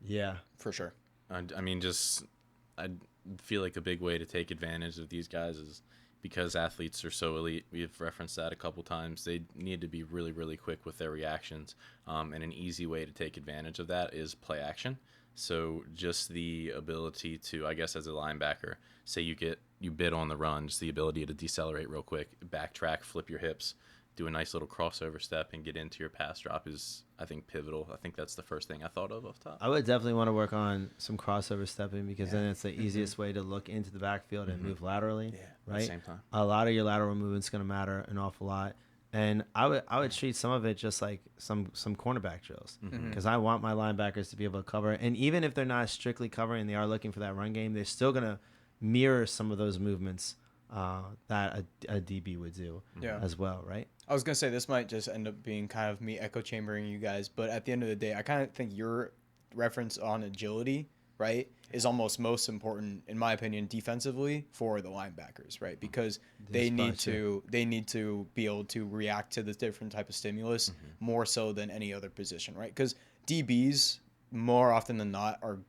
Yeah, for sure. I mean, I feel like a big way to take advantage of these guys is because athletes are so elite. We've referenced that a couple times. They need to be really, really quick with their reactions. And an easy way to take advantage of that is play action. So just the ability to, I guess, as a linebacker, say you bid on the run, just the ability to decelerate real quick, backtrack, flip your hips, do a nice little crossover step and get into your pass drop is, I think, pivotal. I think that's the first thing I thought of off top. I would definitely want to work on some crossover stepping because then it's the easiest way to look into the backfield and move laterally, right? At the same time. A lot of your lateral movement's going to matter an awful lot. And I would treat some of it just like some cornerback drills because I want my linebackers to be able to cover. And even if they're not strictly covering, they are looking for that run game, they're still going to mirror some of those movements that a DB would do as well, right? I was going to say this might just end up being kind of me echo chambering you guys, but at the end of the day, I kind of think your reference on agility, right, is almost most important, in my opinion, defensively for the linebackers, right? Because they need to be able to react to the different type of stimulus more so than any other position, right? Because DBs more often than not are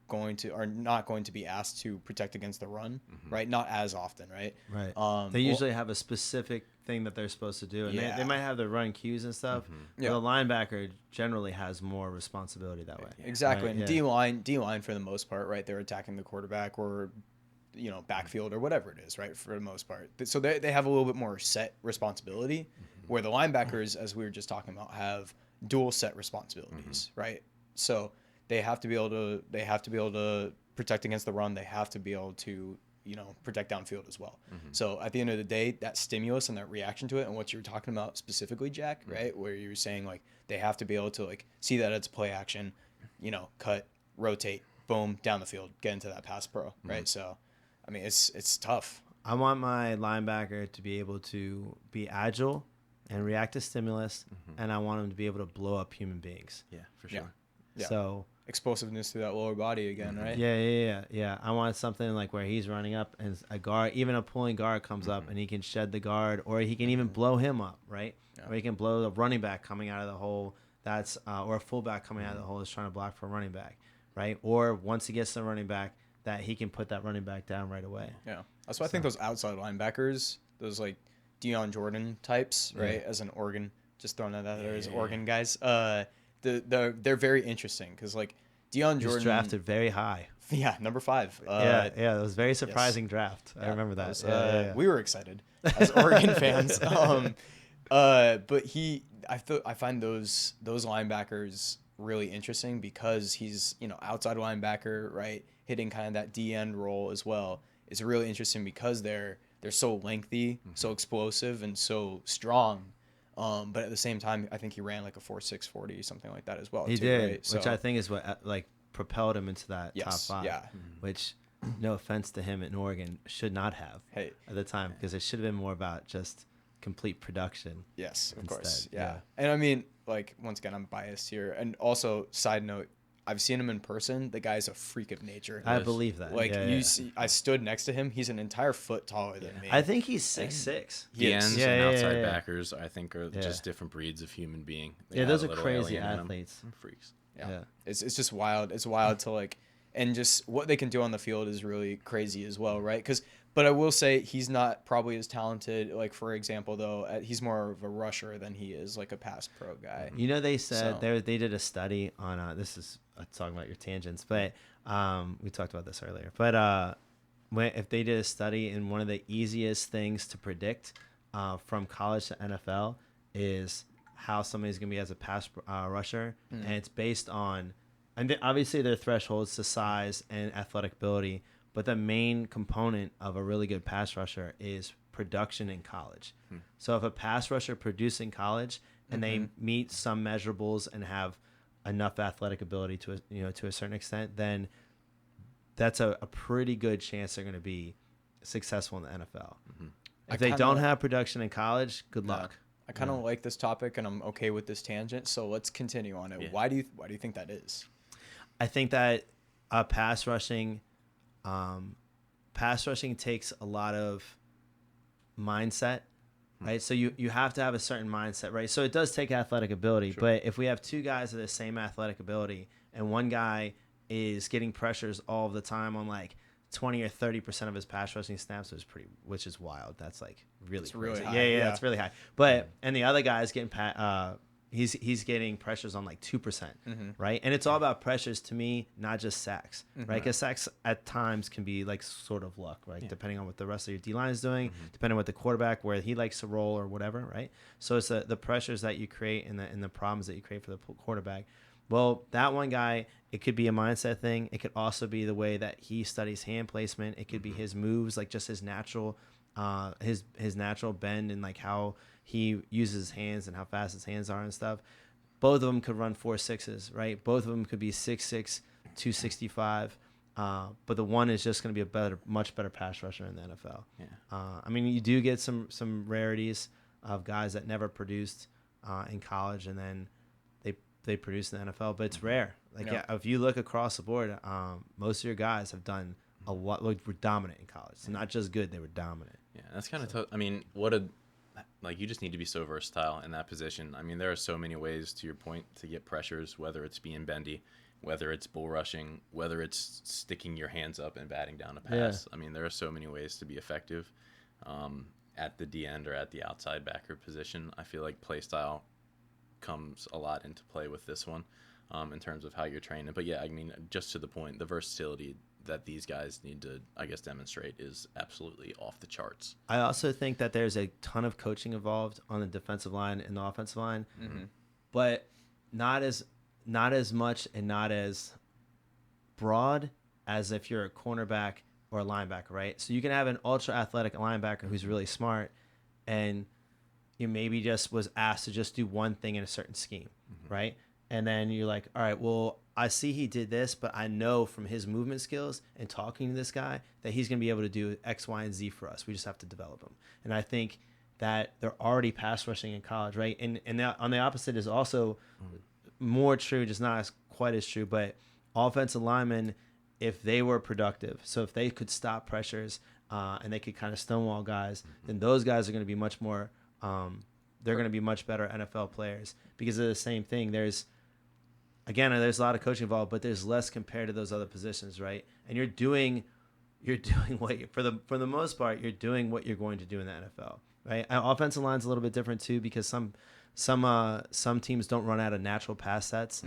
not going to be asked to protect against the run, right? Not as often, right? Right. They usually have a specific thing that they're supposed to do, and they might have their run cues and stuff. But the linebacker generally has more responsibility that way. Exactly. Right? And D-line for the most part, right? They're attacking the quarterback or backfield or whatever it is, right? For the most part. So they have a little bit more set responsibility, where the linebackers, as we were just talking about, have dual set responsibilities, right? So they have to be able to protect against the run. They have to be able to, protect downfield as well. So at the end of the day, that stimulus and that reaction to it, and what you were talking about specifically, Jack, right, where you were saying like they have to be able to like see that it's play action, cut, rotate, boom, down the field, get into that pass pro, right? So, I mean, it's tough. I want my linebacker to be able to be agile and react to stimulus, and I want him to be able to blow up human beings. Yeah, for sure. Yeah. So explosiveness to that lower body again, right? Yeah. I want something like where he's running up and a guard, even a pulling guard comes up and he can shed the guard, or he can even blow him up, right? Or he can blow the running back coming out of the hole. That's or a fullback coming out of the hole is trying to block for a running back, right? Or once he gets to the running back, that he can put that running back down right away. Yeah, that's why I think those outside linebackers, those like Deion Jordan types, right? As an Oregon, just throwing that out there as Oregon guys. They're very interesting because like Deion Jordan was drafted very high. Yeah, number 5. It was a very surprising draft. I remember that. We were excited as Oregon fans. But I find those linebackers really interesting because he's outside linebacker, right, hitting kind of that D end role as well. It's really interesting because they're so lengthy, so explosive, and so strong. But at the same time, I think he ran like a 4.640, something like that as well. He too, did, right? which I think is what like propelled him into that top Yes, 5. yeah. Which, no offense to him in Oregon, should not have Hey, at the time, because it should have been more about just complete production. yes, of Instead, course. yeah. Yeah. And I mean, like, once again, I'm biased here. And also, side note, I've seen him in person. The guy's a freak of nature. I believe that. Like, yeah, you yeah. see, I stood next to him. He's an entire foot taller than me. I think he's 6'6". He is. DNs Yeah, and yeah, outside yeah. backers, I think, are Yeah. just different breeds of human being. They Yeah, have those a are little crazy alien in 'em. athletes. Freaks. Yeah. It's just wild. It's wild to like, and just what they can do on the field is really crazy as well, right? But I will say he's not probably as talented. Like, for example, though, he's more of a rusher than he is like a pass pro guy. You know, they said So- they did a study on this is talking about your tangents, but we talked about this earlier. But if they did a study, and one of the easiest things to predict from college to NFL is how somebody's going to be as a pass rusher, and it's based on, and obviously their thresholds to size and athletic ability, but the main component of a really good pass rusher is production in college. So if a pass rusher produces in college and they meet some measurables and have enough athletic ability to a certain extent, then that's a pretty good chance they're going to be successful in the NFL. If they don't have production in college, good luck. I kind of like this topic, and I'm okay with this tangent. So let's continue on it. Yeah. Why do you think that is? I think that pass rushing takes a lot of mindset, right? So you have to have a certain mindset, right? So it does take athletic ability, but if we have two guys of the same athletic ability and one guy is getting pressures all of the time on like 20 or 30% of his pass rushing snaps, which is wild. That's like really really crazy. high, Yeah, yeah. it's really high. But and the other guy is getting he's getting pressures on like 2%, right? And it's all about pressures to me, not just sacks, right? Because sacks at times can be like sort of luck, right? Depending on what the rest of your D-line is doing, depending on what the quarterback, where he likes to roll or whatever, right? So it's the pressures that you create and the problems that you create for the quarterback. Well, that one guy, it could be a mindset thing. It could also be the way that he studies hand placement. It could be his moves, like just his natural natural bend and like how he uses his hands and how fast his hands are and stuff. Both of them could run 4.6s, right? Both of them could be 6'6", 265. But the one is just going to be much better pass rusher in the NFL. Yeah. I mean, you do get some rarities of guys that never produced in college and then they produce in the NFL, but it's rare. Like if you look across the board, most of your guys have done a lot. Were dominant in college. So not just good, they were dominant. Yeah, that's kind of tough. I mean, you just need to be so versatile in that position. I mean, there are so many ways, to your point, to get pressures, whether it's being bendy, whether it's bull rushing, whether it's sticking your hands up and batting down a pass. I mean, there are so many ways to be effective at the D end or at the outside backer position. I feel like play style comes a lot into play with this one in terms of how you're training. But yeah, I mean, just to the point, the versatility that these guys need to, I guess, demonstrate is absolutely off the charts. I also think that there's a ton of coaching involved on the defensive line and the offensive line, but not as much and not as broad as if you're a cornerback or a linebacker, right? So you can have an ultra athletic linebacker who's really smart and you maybe just was asked to just do one thing in a certain scheme, right? And then you're like, all right, well, I see he did this, but I know from his movement skills and talking to this guy that he's going to be able to do X, Y, and Z for us. We just have to develop him. And I think that they're already pass rushing in college, right? And on the opposite is also more true, just not quite as true, but offensive linemen, if they were productive, so if they could stop pressures and they could kind of stonewall guys, then those guys are going to be much more they're going to be much better NFL players because of the same thing. There's a lot of coaching involved, but there's less compared to those other positions, right? And you're doing what for the most part, you're doing what you're going to do in the NFL, right? And offensive line's a little bit different too because some teams don't run out of natural pass sets,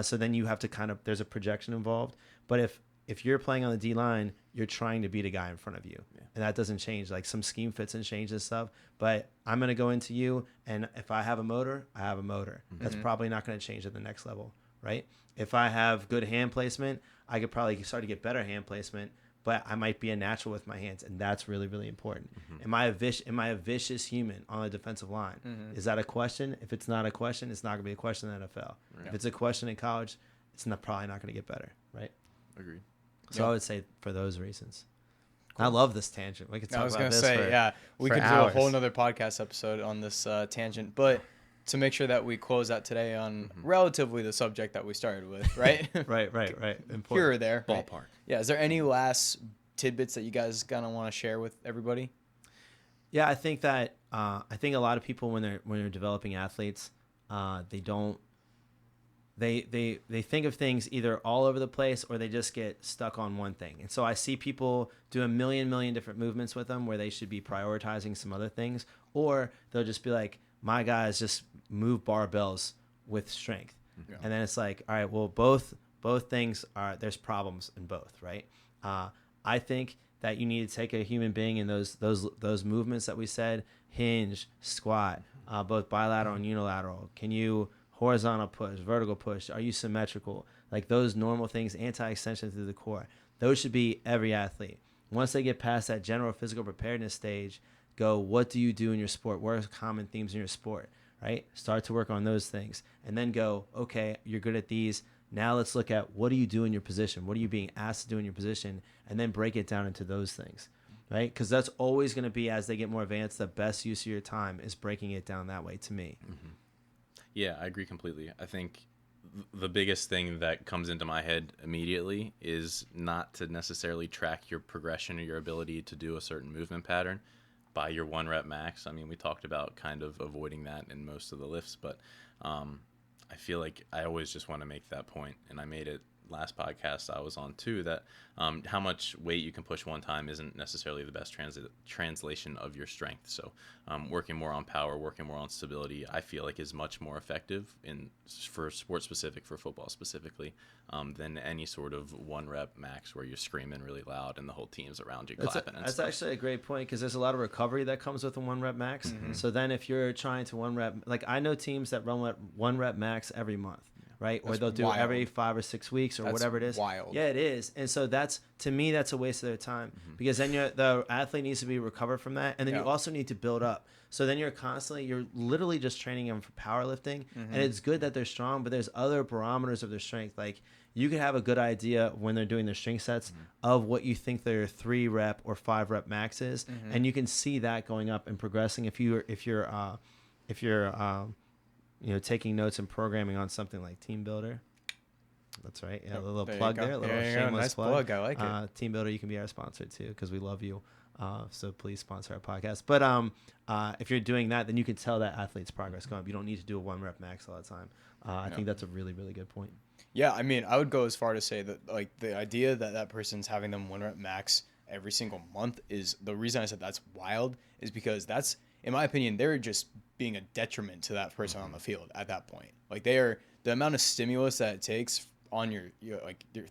so then you have to there's a projection involved. But if you're playing on the D line, you're trying to beat a guy in front of you, and that doesn't change. Like some scheme fits and changes stuff, but I'm gonna go into you, and if I have a motor, I have a motor. That's probably not gonna change at the next level, right? If I have good hand placement, I could probably start to get better hand placement, but I might be a natural with my hands, and that's really, really important. Am I a vicious human on the defensive line? Is that a question? If it's not a question, it's not going to be a question in the NFL. Right. If it's a question in college, it's probably not going to get better, right? Agreed. So I would say for those reasons. Cool. I love this tangent. We could talk about this we could hours. do a whole nother podcast episode on this tangent, but to make sure that we close out today on relatively the subject that we started with, right? right. Important. Here or there. Ballpark. Right? Yeah. Is there any last tidbits that you guys kind of want to share with everybody? Yeah, I think that a lot of people when they're developing athletes, they think of things either all over the place or they just get stuck on one thing. And so I see people do a million different movements with them where they should be prioritizing some other things, or they'll just be like, my guys just move barbells with strength. Yeah. And then it's like, all right, well, both things there's problems in both, right? I think that you need to take a human being in those movements that we said, hinge, squat, both bilateral and unilateral. Can you horizontal push, vertical push? Are you symmetrical? Like those normal things, anti-extension through the core. Those should be every athlete. Once they get past that general physical preparedness stage, go, what do you do in your sport? What are common themes in your sport, right? Start to work on those things. And then go, okay, you're good at these. Now let's look at what do you do in your position? What are you being asked to do in your position? And then break it down into those things, right? Because that's always going to be, as they get more advanced, the best use of your time is breaking it down that way to me. Mm-hmm. Yeah, I agree completely. I think the biggest thing that comes into my head immediately is not to necessarily track your progression or your ability to do a certain movement pattern by your 1 rep max. I mean, we talked about kind of avoiding that in most of the lifts, but I feel like I always just want to make that point, and I made it last podcast I was on too, that how much weight you can push one time isn't necessarily the best translation of your strength. So working more on power, working more on stability, I feel like is much more effective for sport specific, for football specifically, than any sort of 1 rep max where you're screaming really loud and the whole team's around you clapping. That's actually a great point, because there's a lot of recovery that comes with a 1 rep max. So then if you're trying to 1 rep, like I know teams that run 1 rep max every month. Right? Or they'll do wild. Every 5 or 6 weeks or that's whatever it is. Wild. Yeah, it is. And so to me, that's a waste of their time, because then the athlete needs to be recovered from that. And then you also need to build up. So then you're literally just training them for powerlifting. And it's good that they're strong, but there's other barometers of their strength. Like you could have a good idea when they're doing their strength sets of what you think their 3 rep or 5 rep max is. And you can see that going up and progressing if you're taking notes and programming on something like Team Builder. That's right. Yeah, a little plug there. A little shameless nice plug. I like it. Team Builder, you can be our sponsor too, because we love you. So please sponsor our podcast. But if you're doing that, then you can tell that athlete's progress going up. You don't need to do a 1 rep max all the time. I think that's a really, really good point. Yeah, I mean, I would go as far to say that like the idea that person's having them 1 rep max every single month is the reason I said that's wild, is because that's, in my opinion, they're just being a detriment to that person on the field at that point. Like the amount of stimulus that it takes on your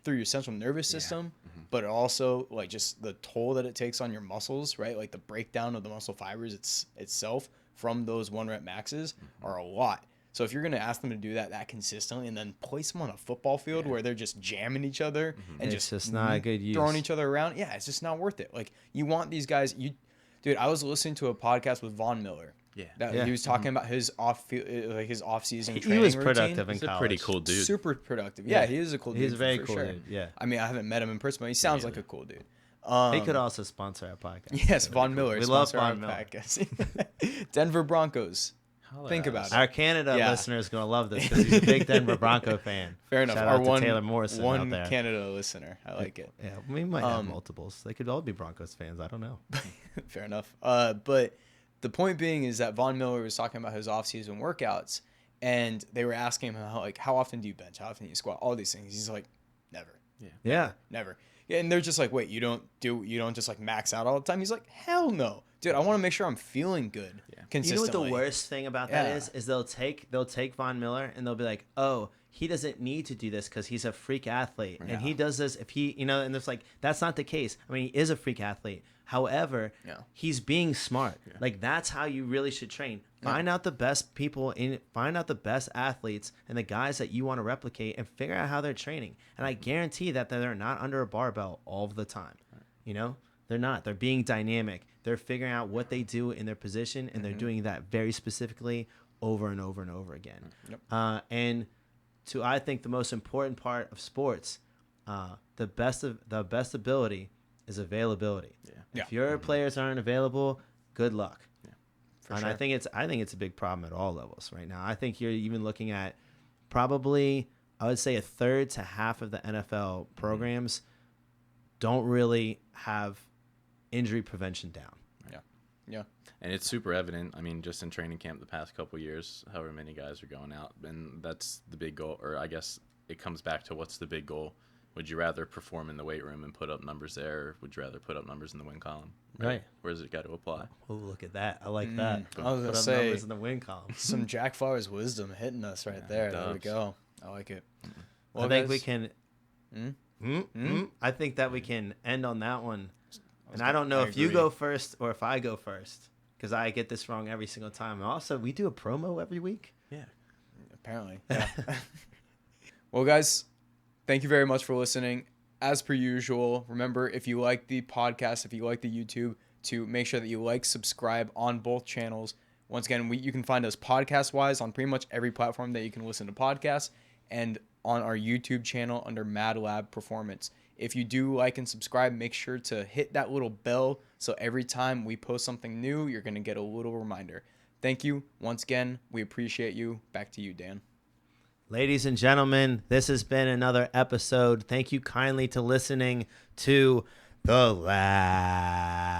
through your central nervous system, but also like just the toll that it takes on your muscles, right? Like the breakdown of the muscle fibers itself from those 1 rep maxes are a lot. So if you're going to ask them to do that consistently and then place them on a football field where they're just jamming each other and just not a good use. Throwing each other around, it's just not worth it. Like you want these guys, dude, I was listening to a podcast with Von Miller. He was talking about his off-season training He was routine. productive in He's college. a pretty cool dude. Super productive. Yeah, he is a cool dude. He's a very for cool sure. dude. Yeah. I mean, I haven't met him in person, but he sounds like a cool dude. He could also sponsor our podcast. Yes, Von Miller. We love sponsor our Von Miller. podcast. Denver Broncos. Think about it. Our Canada listener is going to love this because he's a big Denver Bronco fan. Fair enough. Shout out to Taylor Morrison out there. Canada listener. I like it. Yeah, we might have multiples. They could all be Broncos fans. I don't know. Fair enough. But the point being is that Von Miller was talking about his off-season workouts, and they were asking him how often do you bench? How often do you squat? All these things. He's like, never. Yeah. Never. Yeah, and they're just like, wait, you don't just like max out all the time? He's like, hell no. Dude, I want to make sure I'm feeling good consistently. You know what the worst thing about that is they'll take Von Miller and they'll be like, oh, he doesn't need to do this because he's a freak athlete. And he does this if he, and it's like, that's not the case. I mean, he is a freak athlete. However, he's being smart. Like, that's how you really should train. Find out the best find out the best athletes and the guys that you want to replicate and figure out how they're training. And I guarantee that they're not under a barbell all the time. You know, they're not. They're being dynamic. They're figuring out what they do in their position, and they're doing that very specifically over and over and over again. Yep. And to, I think, the most important part of sports, the best ability is availability. Yeah. If your players aren't available, good luck. For And sure. I think it's a big problem at all levels right now. I think you're even looking at probably, I would say, a third to half of the NFL programs don't really have injury prevention down. Yeah. And it's super evident. I mean, just in training camp the past couple of years, however many guys are going out, and that's the big goal. Or I guess it comes back to what's the big goal? Would you rather perform in the weight room and put up numbers there, or would you rather put up numbers in the win column? Right. Where does it got to apply? Oh, look at that! I like that. I was Put gonna up say numbers in the win column. some Jack Flowers wisdom hitting us right there. There we dubs. go. I like it. I think we guys- can. I think that we can end on that one. And I don't know if you agree. go first or if I go first, because I get this wrong every single time. And also, we do a promo every week. Yeah. Apparently. Yeah. Well, guys, thank you very much for listening. As per usual, remember, if you like the podcast, if you like the YouTube, to make sure that you like, subscribe on both channels. Once again, you can find us podcast-wise on pretty much every platform that you can listen to podcasts, and on our YouTube channel under MadLab Performance. If you do like and subscribe, make sure to hit that little bell so every time we post something new, you're going to get a little reminder. Thank you. Once again, we appreciate you. Back to you, Dan. Ladies and gentlemen, this has been another episode. Thank you kindly to listening to The Lab.